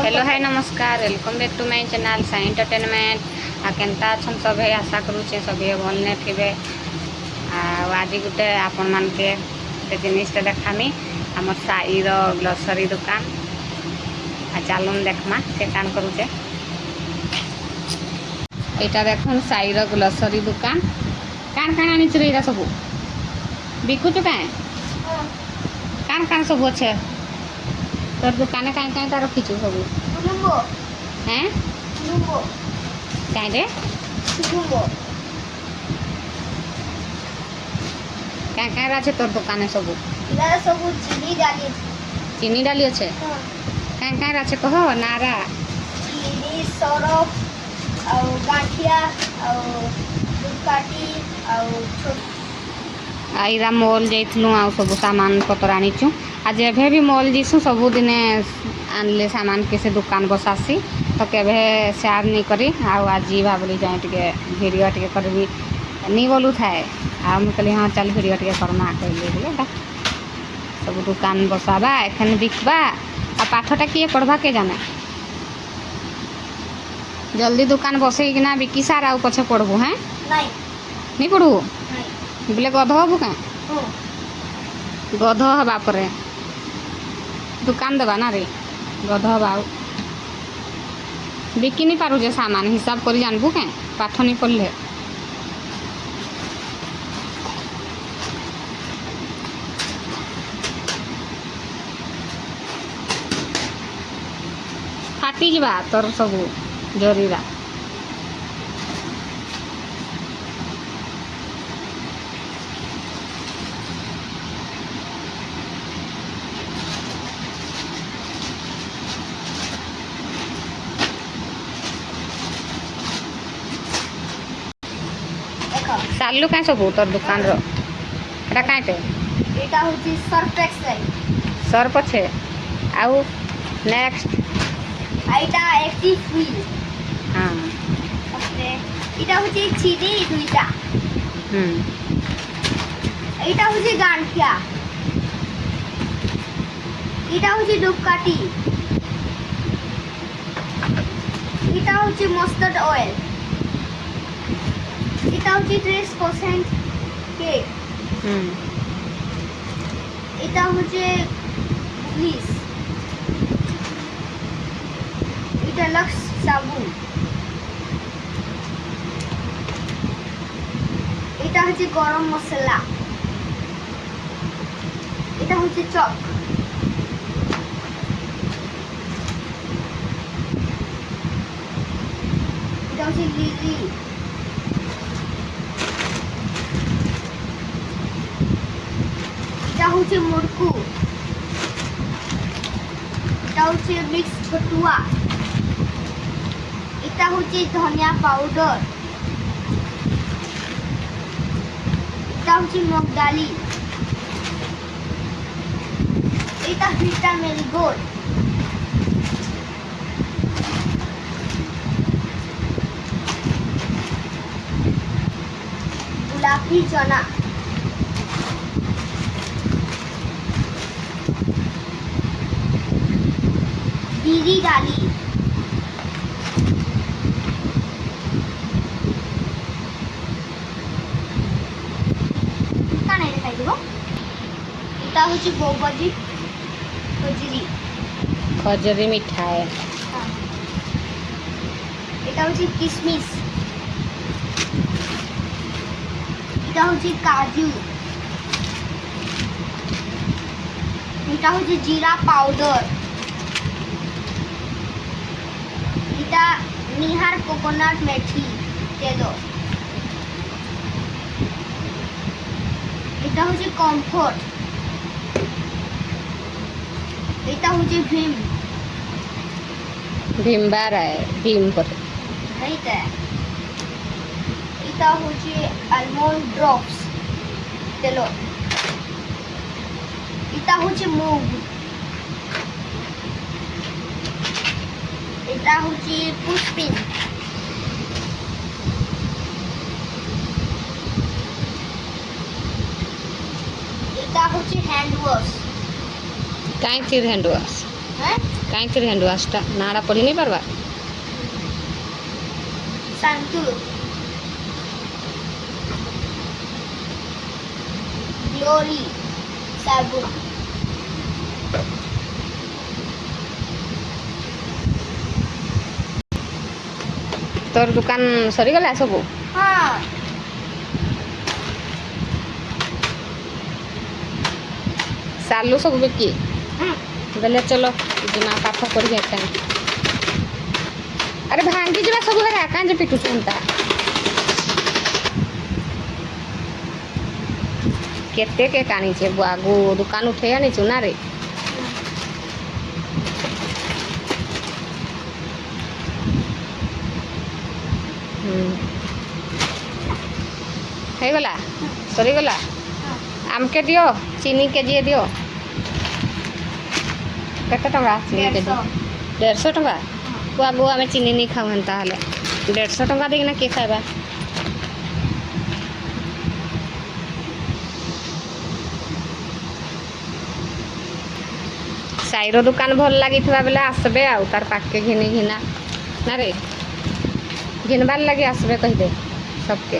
Hello hi नमस्कार welcome back to my channel Sai entertainment आ केनता अछन सब है आशा करूचे सब भलने थे आज गोटे आपण मान के जिनिसटा देखामी आम साई ग्लोसरी दुकान आ चलून देखमा से कान करूचे यहाँ देखुन साई ग्लोसरी दुकान कान कान आनी रे सब बिकुचु कान सब अच्छे तोर दुकान कहीं कहीं तार रखीचु सब हैं कहीं क्या क्या अच्छे तोर दुकान सब सब चीनी डाली अच्छे क्या क्या अच्छे कह नारा चीनी सरफ गाठिया दुकाटी आईरा मॉल जाइलु आ सब सामान पतर आनीचु आज एभे भी मॉल जीसु सबुदिने आनले सामान किसी दुकान बसासी तो केभे शेयर नहीं करी आज भावली जाए टे भिडियो टे करबी नहीं बोलू थाए आ कहली हाँ चल भिडियो टे करमा कहले सब दुकान बसाबा एखन बिकबा आ पाठटा किए पढ़वा के जाने जल्दी दुकान बसई कि ना बिकी सार आ पछे पढ़बू हैं नहीं पढ़ू बोले गध हबू क्या गध हवा पर दुकान देवा ना रे गध हवा बिकी नहीं पारुजे सामान हिसाब कर जानबू क्या पाठ नहीं पढ़ले फाटी जा तोर सब जरीरा चालू क्या सब तोर दुकान रा कहीं एटा होची सर्फ एक्सेल सर्फ अच्छे आउ नेक्स्ट आइटा एक्टिव व्हील हाँ ओके एटा होची चीनी दुईटा एटा होची गांठिया एटा होची दुकाटी एटा होची मस्टर्ड ऑयल এটা হচ্ছে 30% কেক এটা হচ্ছে গ্লিস এটা লক্স সাবুন এটা হচ্ছে গরম মশলা এটা হচ্ছে চক এটা হচ্ছে লিলি এটা হচ্ছে মুরকু এটা হচ্ছে মিক্স ছটুয়া এটা হচ্ছে ধনিয়া পাউডার এটা হচ্ছে মুগ ডালি এটা ভিটামিন গোল্ড গোলাপি চনা বিরি ডালি কানে দেখাই দেব এটা হচ্ছে গোবজি খজুরি खजूरी मिठाई এটা হচ্ছে কিশমিশ এটা হচ্ছে কাজু এটা হচ্ছে জিরা পাউডার এটা নিহার কোকোনাট মেথি তেল এটা হচ্ছে কমফোর্ট এটা হচ্ছে ভীম भीम बार है भीम पर এইটা এটা হচ্ছে আলমন্ড ড্রপস তেল এটা হচ্ছে মুগ এটা হচ্ছে পুষ্পিন এটা হচ্ছে হ্যান্ড ওয়াশ कहीं चीज हैंड वॉश হ্যাঁ କାହିଁକି ହ୍ୟାଣ୍ଡ ୱାଶ୍ଟା ନାଁଟା ପଢ଼ି ନେଇ ପାରବା Santur. Glory. Sabun. ତୋର ଦୋକାନ ସରିଗଲା ସବୁ हाँ. ସାଲୁ ସବୁ ବିକି ବେଲେ ଚଲ ଯିମା ପାଠ ପଢ଼ି ଯାଇତା ଆରେ ଭାଙ୍ଗି ଯିବା ସବୁ ହେରା କାଁ ଯେ ପିଟୁଛୁ ଏନ୍ତା କେତେ କେକ୍ ଆଣିଛେ ଆଗୁ ଦୋକାନ ଉଠେଇ ଆଣିଛୁ ନା ରେ ହେଇଗଲା ସରିଗଲା ଆମକେ ଦିଅ ଚିନି କେଜିଏ ଦିଅ କେତେ ଟଙ୍କା ଚିନି କେଜି 150 ଟଙ୍କା ତୁ ଆଗୁ ଆମେ ଚିନି ନେଇ ଖାଉ ହେନ୍ତା ହେଲେ 150 ଟଙ୍କା ଦେଇକିନା କିଏ ଖାଇବା ସାଇର ଦୋକାନ ଭଲ ଲାଗିଥିବା ବେଲେ ଆସିବେ ଆଉ ତାର ପାଖକେ ଘିନି ଘିନା ନା ରେ ଘିନବାର ଲାଗି ଆସିବେ କହିଦେ सबके